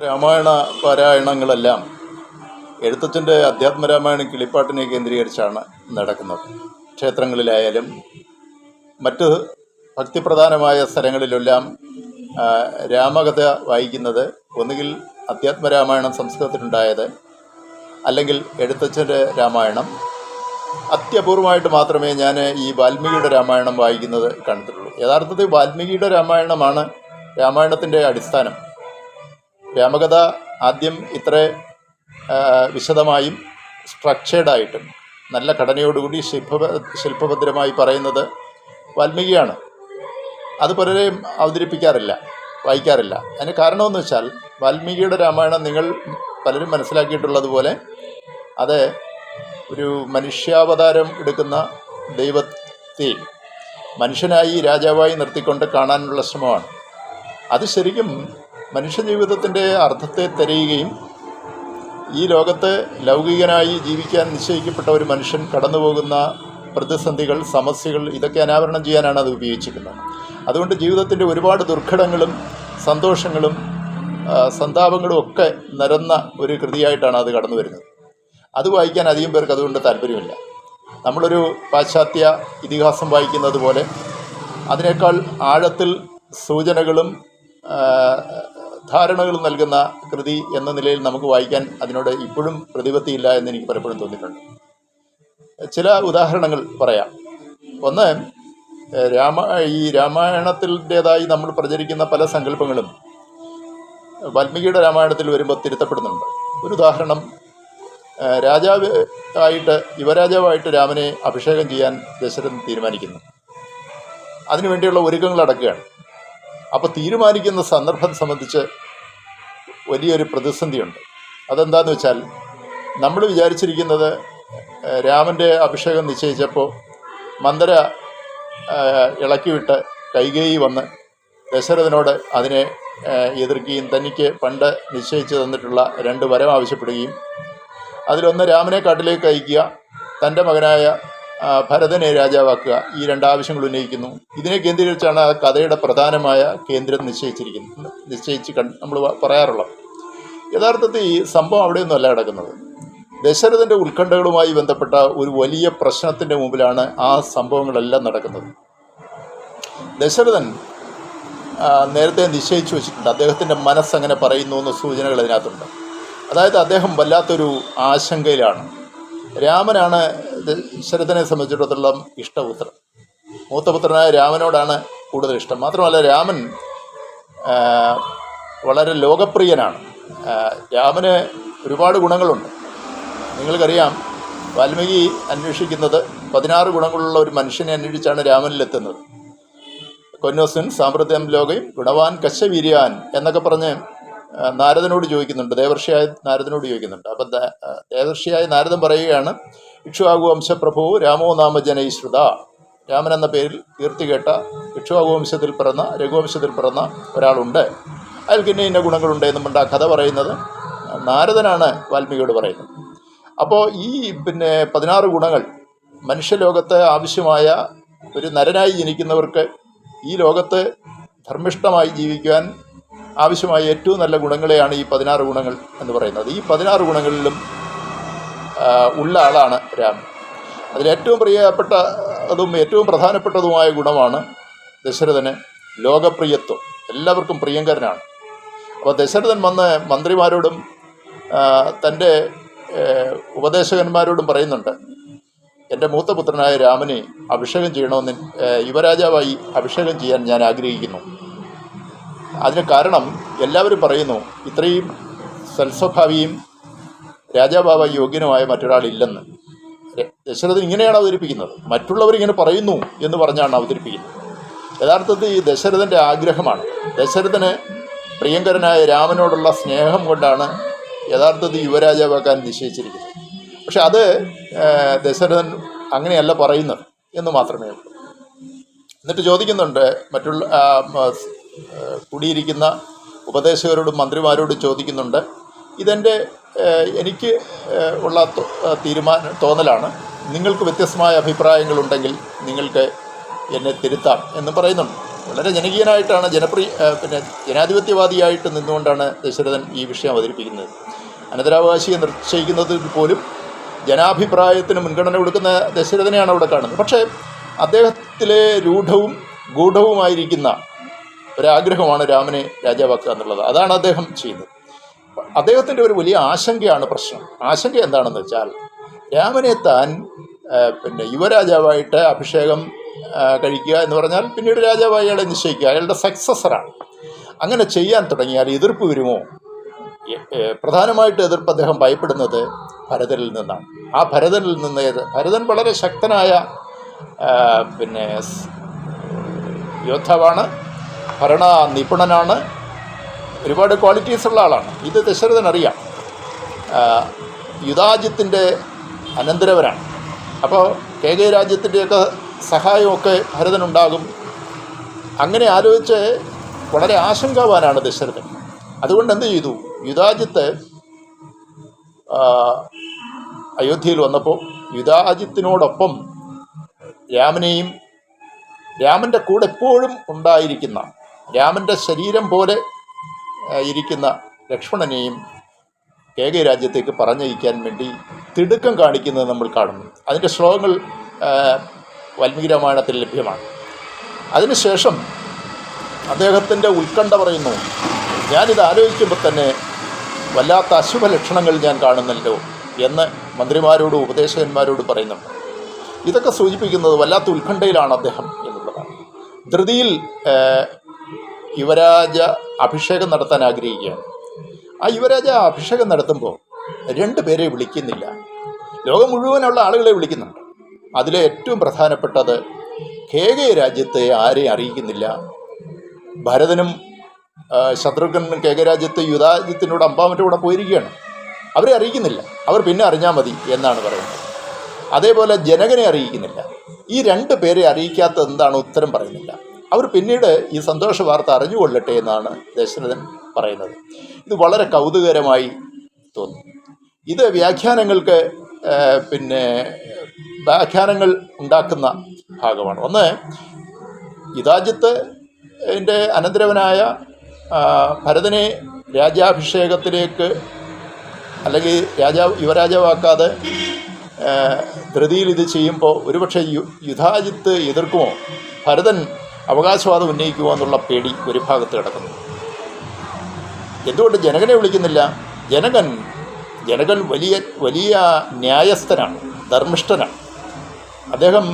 രാമായണ പാരായണങ്ങളെല്ലാം എഴുത്തച്ഛൻ്റെ അധ്യാത്മരാമായണം കിളിപ്പാട്ടിനെ കേന്ദ്രീകരിച്ചാണ് നടക്കുന്നത്. ക്ഷേത്രങ്ങളിലായാലും മറ്റ് ഭക്തിപ്രധാനമായ സ്ഥലങ്ങളിലെല്ലാം രാമകഥ വായിക്കുന്നത് ഒന്നുകിൽ അധ്യാത്മരാമായണം സംസ്കൃതത്തിലുണ്ടായത്, അല്ലെങ്കിൽ എഴുത്തച്ഛൻ്റെ രാമായണം. അത്യപൂർവമായിട്ട് മാത്രമേ ഞാൻ ഈ വാൽമീകിയുടെ രാമായണം വായിക്കുന്നത് കണ്ടിട്ടുള്ളൂ. യഥാർത്ഥത്തിൽ വാൽമീകിയുടെ രാമായണമാണ് രാമായണത്തിൻ്റെ അടിസ്ഥാനം. രാമകഥ ആദ്യം ഇത്ര വിശദമായും സ്ട്രക്ചേർഡായിട്ടും നല്ല ഘടനയോടുകൂടി ശില്പഭദ്രമായി പറയുന്നത് വാൽമീകിയാണ്. അത് പലരെയും അവതരിപ്പിക്കാറില്ല, വായിക്കാറില്ല. അതിന് കാരണമെന്ന് വെച്ചാൽ വാൽമീകിയുടെ രാമായണം നിങ്ങൾ പലരും മനസ്സിലാക്കിയിട്ടുള്ളതുപോലെ അത് ഒരു മനുഷ്യാവതാരം എടുക്കുന്ന ദൈവത്തെ മനുഷ്യനായി രാജാവായി നിർത്തിക്കൊണ്ട് കാണാനുള്ള ശ്രമമാണ്. അത് ശരിക്കും മനുഷ്യജീവിതത്തിൻ്റെ അർത്ഥത്തെ തെരയുകയും ഈ ലോകത്ത് ലൗകികനായി ജീവിക്കാൻ നിശ്ചയിക്കപ്പെട്ട ഒരു മനുഷ്യൻ കടന്നുപോകുന്ന പ്രതിസന്ധികൾ, സമസ്യകൾ, ഇതൊക്കെ അനാവരണം ചെയ്യാനാണ് അത് ഉപയോഗിച്ചിരിക്കുന്നത്. അതുകൊണ്ട് ജീവിതത്തിൻ്റെ ഒരുപാട് ദുർഘടങ്ങളും സന്തോഷങ്ങളും സന്താപങ്ങളും ഒക്കെ നിറഞ്ഞ ഒരു കൃതിയായിട്ടാണ് അത് കടന്നു വരുന്നത്. അത് വായിക്കാൻ അധികം പേർക്ക് അതുകൊണ്ട് താല്പര്യമില്ല. നമ്മളൊരു പാശ്ചാത്യ ഇതിഹാസം വായിക്കുന്നത് പോലെ അതിനേക്കാൾ ആഴത്തിൽ സൂചനകളും ധാരണകളും നൽകുന്ന കൃതി എന്ന നിലയിൽ നമുക്ക് വായിക്കാൻ അതിനോട് ഇപ്പോഴും പ്രതിപത്തിയില്ല എന്ന് എനിക്ക് പലപ്പോഴും തോന്നിയിട്ടുണ്ട്. ചില ഉദാഹരണങ്ങൾ പറയാം. ഒന്ന്, ഈ രാമായണത്തിൻ്റേതായി നമ്മൾ പ്രചരിക്കുന്ന പല സങ്കല്പങ്ങളും വാൽമീകിയുടെ രാമായണത്തിൽ വരുമ്പോൾ തിരുത്തപ്പെടുന്നുണ്ട്. ഒരു ഉദാഹരണം, യുവരാജാവായിട്ട് രാമനെ അഭിഷേകം ചെയ്യാൻ ദശരഥൻ തീരുമാനിക്കുന്നു. അതിനുവേണ്ടിയുള്ള ഒരുക്കങ്ങൾ നടക്കുകയാണ്. അപ്പോൾ തീരുമാനിക്കുന്ന സന്ദർഭം സംബന്ധിച്ച് വലിയൊരു പ്രതിസന്ധിയുണ്ട്. അതെന്താണെന്ന് വെച്ചാൽ, നമ്മൾ വിചാരിച്ചിരിക്കുന്നത് രാമൻ്റെ അഭിഷേകം നിശ്ചയിച്ചപ്പോൾ മന്ദര ഇളക്കിവിട്ട് കൈകേയി വന്ന് ദശരഥനോട് അതിനെ എതിർക്കുകയും തനിക്ക് പണ്ട് നിശ്ചയിച്ചു തന്നിട്ടുള്ള 2 വരം ആവശ്യപ്പെടുകയും അതിലൊന്ന് രാമനെ കാട്ടിലേക്ക് അയക്കുക, തൻ്റെ മകനായ ഭരതനെ രാജാവാക്കുക, ഈ 2 ആവശ്യങ്ങൾ ഉന്നയിക്കുന്നു. ഇതിനെ കേന്ദ്രീകരിച്ചാണ് ആ കഥയുടെ പ്രധാനമായ കേന്ദ്രം നിശ്ചയിച്ച് നമ്മൾ പറയാറുള്ളത്. യഥാർത്ഥത്തിൽ ഈ സംഭവം അവിടെയൊന്നുമല്ല കിടക്കുന്നത്. ദശരഥൻ്റെ ഉത്കണ്ഠകളുമായി ബന്ധപ്പെട്ട ഒരു വലിയ പ്രശ്നത്തിൻ്റെ മുമ്പിലാണ് ആ സംഭവങ്ങളെല്ലാം നടക്കുന്നത്. ദശരഥൻ നേരത്തെ നിശ്ചയിച്ചു വെച്ചിട്ടുണ്ട്. അദ്ദേഹത്തിൻ്റെ മനസ്സങ്ങനെ പറയുന്നു എന്ന സൂചനകൾ അതിനകത്തുണ്ട്. അതായത് അദ്ദേഹം വല്ലാത്തൊരു ആശങ്കയിലാണ്. രാമനാണ് ദശരഥനെ സംബന്ധിച്ചിടത്തോളം ഇഷ്ടപുത്രൻ. മൂത്തപുത്രനായ രാമനോടാണ് കൂടുതൽ ഇഷ്ടം. മാത്രമല്ല, രാമൻ വളരെ ലോകപ്രിയനാണ്. രാമന് ഒരുപാട് ഗുണങ്ങളുണ്ട്. നിങ്ങൾക്കറിയാം, വാൽമീകി അന്വേഷിക്കുന്നത് 16 ഗുണങ്ങളുള്ള ഒരു മനുഷ്യനെ അന്വേഷിച്ചാണ് രാമനിലെത്തുന്നത്. കൊന്നോസിൻ സാമ്പ്രത്യം ലോകയും ഗുണവാൻ കശ്യവീര്യാൻ എന്നൊക്കെ പറഞ്ഞ് നാരദനോട് ചോദിക്കുന്നുണ്ട്, ദേവർഷിയായ നാരദനോട് ചോദിക്കുന്നുണ്ട്. അപ്പം ദേവർഷിയായ നാരദൻ പറയുകയാണ്, ഇക്ഷ്വാകു വംശപ്രഭു രാമോ നാമ ജനൈശ്രുത. രാമൻ എന്ന പേരിൽ കീർത്തി കേട്ട ഇക്ഷ്വാകു വംശത്തിൽ പിറന്ന, രഘുവംശത്തിൽ പിറന്ന ഒരാളുണ്ട്, അയാൾക്ക് ഇന്ന ഗുണങ്ങളുണ്ട് എന്നും കൊണ്ട് ആ കഥ പറയുന്നത് നാരദനാണ് വാൽമീകിയോട് പറയുന്നത്. അപ്പോൾ ഈ 16 ഗുണങ്ങൾ മനുഷ്യലോകത്ത് ആവശ്യമായ ഒരു നരനായി ജനിക്കുന്നവർക്ക് ഈ ലോകത്ത് ധർമ്മിഷ്ഠമായി ജീവിക്കുവാൻ ആവശ്യമായ ഏറ്റവും നല്ല ഗുണങ്ങളെയാണ് ഈ 16 ഗുണങ്ങൾ എന്ന് പറയുന്നത്. ഈ 16 ഗുണങ്ങളിലും ഉള്ള ആളാണ് രാമൻ. അതിലേറ്റവും പ്രിയപ്പെട്ടതും ഏറ്റവും പ്രധാനപ്പെട്ടതുമായ ഗുണമാണ് ദശരഥന് ലോകപ്രിയത്വം. എല്ലാവർക്കും പ്രിയങ്കരനാണ്. അപ്പോൾ ദശരഥൻ വന്ന് മന്ത്രിമാരോടും തൻ്റെ ഉപദേശകന്മാരോടും പറയുന്നുണ്ട്, എൻ്റെ മൂത്തപുത്രനായ രാമനെ അഭിഷേകം ചെയ്യണമെന്ന്, യുവരാജാവായി അഭിഷേകം ചെയ്യാൻ ഞാൻ ആഗ്രഹിക്കുന്നു. അതിന് കാരണം എല്ലാവരും പറയുന്നു, ഇത്രയും സൽസ്വഭാവിയും രാജാവായി യോഗ്യനുമായ മറ്റൊരാളില്ലെന്ന്. ദശരഥൻ ഇങ്ങനെയാണ് അവതരിപ്പിക്കുന്നത്. മറ്റുള്ളവരിങ്ങനെ പറയുന്നു എന്ന് പറഞ്ഞാണ് അവതരിപ്പിക്കുന്നത്. യഥാർത്ഥത്തിൽ ഈ ദശരഥൻ്റെ ആഗ്രഹമാണ്. ദശരഥന് പ്രിയങ്കരനായ രാമനോടുള്ള സ്നേഹം കൊണ്ടാണ് യഥാർത്ഥത്തിൽ യുവരാജാവാക്കാൻ നിശ്ചയിച്ചിരിക്കുന്നത്. പക്ഷെ അത് ദശരഥൻ അങ്ങനെയല്ല പറയുന്നത് എന്ന് മാത്രമേ ഉള്ളൂ. എന്നിട്ട് ചോദിക്കുന്നുണ്ട്, കൂടിയിരിക്കുന്ന ഉപദേശകരോടും മന്ത്രിമാരോടും ചോദിക്കുന്നുണ്ട്, എനിക്ക് ഉള്ള തോന്നലാണ്, നിങ്ങൾക്ക് വ്യത്യസ്തമായ അഭിപ്രായങ്ങളുണ്ടെങ്കിൽ നിങ്ങൾക്ക് എന്നെ തിരുത്താം എന്ന് പറയുന്നുണ്ട്. വളരെ ജനകീയനായിട്ടാണ് ജനാധിപത്യവാദിയായിട്ട് നിന്നുകൊണ്ടാണ് ദശരഥൻ ഈ വിഷയം അവതരിപ്പിക്കുന്നത്. അനന്തരാവകാശിയെ നിശ്ചയിക്കുന്നതിൽ പോലും ജനാഭിപ്രായത്തിന് മുൻഗണന കൊടുക്കുന്ന ദശരഥനെയാണ് അവിടെ കാണുന്നത്. പക്ഷേ അദ്ദേഹത്തിലെ രൂഢവും ഗൂഢവുമായിരിക്കുന്ന ഒരാഗ്രഹമാണ് രാമനെ രാജാവാക്കുക എന്നുള്ളത്. അതാണ് അദ്ദേഹം ചെയ്യുന്നത്. അദ്ദേഹത്തിൻ്റെ ഒരു വലിയ ആശങ്കയാണ് പ്രശ്നം. ആശങ്ക എന്താണെന്ന് വെച്ചാൽ രാമനെ താൻ യുവരാജാവായിട്ട് അഭിഷേകം കഴിക്കുക എന്ന് പറഞ്ഞാൽ പിന്നീട് രാജാവായി അയാളെ നിശ്ചയിക്കുക, അയാളുടെ സക്സസറാണ്. അങ്ങനെ ചെയ്യാൻ തുടങ്ങിയാൽ എതിർപ്പ് വരുമോ? പ്രധാനമായിട്ട് എതിർപ്പ് അദ്ദേഹം ഭയപ്പെടുന്നത് ഭരതനിൽ നിന്നാണ്. ആ ഭരതനിൽ നിന്ന് ഭരതൻ വളരെ ശക്തനായ യോദ്ധാവാണ്, ഭരണ നിപുണനാണ്, ഒരുപാട് ക്വാളിറ്റീസ് ഉള്ള ആളാണ്. ഇത് ദശരഥൻ അറിയാം. യുധാജിത്തിൻ്റെ അനന്തരവനാണ്. അപ്പോൾ രാജ്യത്തിൻ്റെയൊക്കെ സഹായമൊക്കെ ഭരതനുണ്ടാകും. അങ്ങനെ ആലോചിച്ച് വളരെ ആശങ്കാവാനാണ് ദശരഥൻ. അതുകൊണ്ട് എന്ത് ചെയ്തു? യുധാജിത്ത് അയോധ്യയിൽ വന്നപ്പോൾ യുധാജിത്തിനോടൊപ്പം രാമനെയും രാമൻ്റെ കൂടെ എപ്പോഴും ഉണ്ടായിരിക്കുന്ന, രാമൻ്റെ ശരീരം പോലെ ഇരിക്കുന്ന ലക്ഷ്മണനെയും രാജ്യത്തേക്ക് പറഞ്ഞയക്കാൻ വേണ്ടി തിടുക്കം കാണിക്കുന്നത് നമ്മൾ കാണുന്നു. അതിൻ്റെ ശ്ലോകങ്ങൾ വാൽമീകി രാമായണത്തിൽ ലഭ്യമാണ്. അതിനുശേഷം അദ്ദേഹത്തിൻ്റെ ഉത്കണ്ഠ പറയുന്നു, ഞാനിത് ആലോചിക്കുമ്പോൾ തന്നെ വല്ലാത്ത അശുഭ ലക്ഷണങ്ങൾ ഞാൻ കാണുന്നല്ലോ എന്ന് മന്ത്രിമാരോടും ഉപദേശകന്മാരോട് പറയുന്നുണ്ട്. ഇതൊക്കെ സൂചിപ്പിക്കുന്നത് വല്ലാത്ത ഉത്കണ്ഠയിലാണ് അദ്ദേഹം എന്നുള്ളതാണ്. ധൃതിയിൽ യുവരാജ അഭിഷേകം നടത്താൻ ആഗ്രഹിക്കുകയാണ്. ആ യുവരാജ അഭിഷേകം നടത്തുമ്പോൾ 2 പേരെ വിളിക്കുന്നില്ല, ലോകം മുഴുവനുള്ള ആളുകളെ വിളിക്കുന്നുണ്ട്. അതിലെ ഏറ്റവും പ്രധാനപ്പെട്ടത് രാജ്യത്തെ ആരെയും അറിയിക്കുന്നില്ല. ഭരതനും ശത്രുഘ്നും രാജ്യത്ത് യുധാജിത്തിനോട് അമ്പാമൻ്റെ കൂടെ പോയിരിക്കുകയാണ്. അവരെ അറിയിക്കുന്നില്ല. അവർ പിന്നെ അറിഞ്ഞാൽ മതി എന്നാണ് പറയുന്നത്. അതേപോലെ ജനകനെ അറിയിക്കുന്നില്ല. ഈ 2 പേരെ അറിയിക്കാത്ത എന്താണ് ഉത്തരം പറയുന്നില്ല. അവർ പിന്നീട് ഈ സന്തോഷ വാർത്ത അറിഞ്ഞുകൊള്ളട്ടെ എന്നാണ് ദശരഥൻ പറയുന്നത്. ഇത് വളരെ കൗതുകകരമായി തോന്നുന്നു. ഇത് വ്യാഖ്യാനങ്ങൾക്ക് വ്യാഖ്യാനങ്ങൾ ഉണ്ടാക്കുന്ന ഭാഗമാണ്. ഒന്ന്, യുധാജിത്തിൻ്റെ അനന്തരവനായ ഭരതനെ രാജാഭിഷേകത്തിലേക്ക് അല്ലെങ്കിൽ യുവരാജാവാക്കാതെ ധൃതിയിൽ ഇത് ചെയ്യുമ്പോൾ ഒരുപക്ഷെ യുധാജിത്ത് എതിർക്കുമോ, ഭരതൻ അവകാശവാദം ഉന്നയിക്കുമോ എന്നുള്ള പേടി ഒരു ഭാഗത്ത് കിടക്കുന്നു. എന്തുകൊണ്ട് ജനകനെ വിളിക്കുന്നില്ല? ജനകൻ വലിയ ന്യായസ്ഥനാണ്, ധർമ്മിഷ്ഠനാണ്. അദ്ദേഹം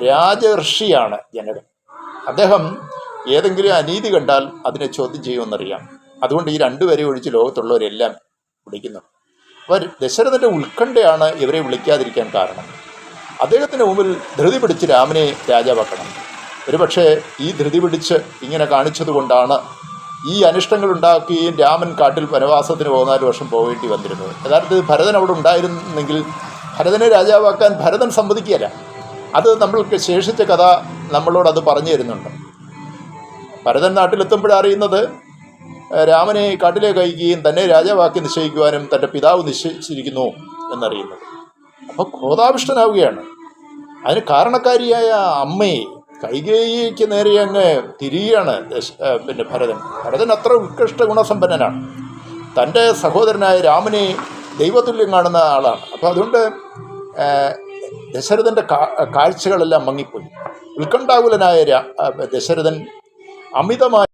രാജർഷിയാണ് ജനകൻ. അദ്ദേഹം ഏതെങ്കിലും അനീതി കണ്ടാൽ അതിനെ ചോദ്യം ചെയ്യുമെന്നറിയാം. അതുകൊണ്ട് ഈ 2 പേരെ ഒഴിച്ച് ലോകത്തുള്ളവരെല്ലാം വിളിക്കുന്നു. അപ്പോൾ ദശരഥൻ്റെ ഉത്കണ്ഠയാണ് ഇവരെ വിളിക്കാതിരിക്കാൻ കാരണം. അദ്ദേഹത്തിന് മുമ്പിൽ ധൃതി പിടിച്ച് രാമനെ രാജാവാക്കണം. ഒരുപക്ഷെ ഈ ധൃതി പിടിച്ച് ഇങ്ങനെ കാണിച്ചതുകൊണ്ടാണ് ഈ അനിഷ്ടങ്ങൾ ഉണ്ടാക്കുകയും രാമൻ കാട്ടിൽ വനവാസത്തിന് 14 വർഷം പോകേണ്ടി വന്നിരുന്നത്. യഥാർത്ഥത്തിൽ ഭരതൻ അവിടെ ഉണ്ടായിരുന്നെങ്കിൽ ഭരതനെ രാജാവാക്കാൻ ഭരതൻ സമ്മതിക്കുകയില്ല. അത് നമ്മൾക്ക് ശേഷിച്ച കഥ നമ്മളോടത് പറഞ്ഞു തരുന്നുണ്ട്. ഭരതൻ നാട്ടിലെത്തുമ്പോഴറിയുന്നത് രാമനെ കാട്ടിലേക്ക് അയക്കുകയും തന്നെ രാജാവാക്കി നിശ്ചയിക്കുവാനും തൻ്റെ പിതാവ് നിശ്ചയിച്ചിരിക്കുന്നു എന്നറിയുന്നത്. അപ്പോൾ ക്രോധാവിഷ്ടനാവുകയാണ്. അതിന് കാരണക്കാരിയായ അമ്മയെ കൈകേയിക്ക് നേരെ അങ്ങ് തിരിയുകയാണ് ഭരതൻ അത്ര ഉത്കൃഷ്ട ഗുണസമ്പന്നനാണ്. തൻ്റെ സഹോദരനായ രാമനെ ദൈവതുല്യം കാണുന്ന ആളാണ്. അപ്പോൾ അതുകൊണ്ട് ദശരഥൻ്റെ കാഴ്ചകളെല്ലാം മങ്ങിപ്പോയി. ഉത്കണ്ഠാകുലനായ ദശരഥൻ അമിതമായി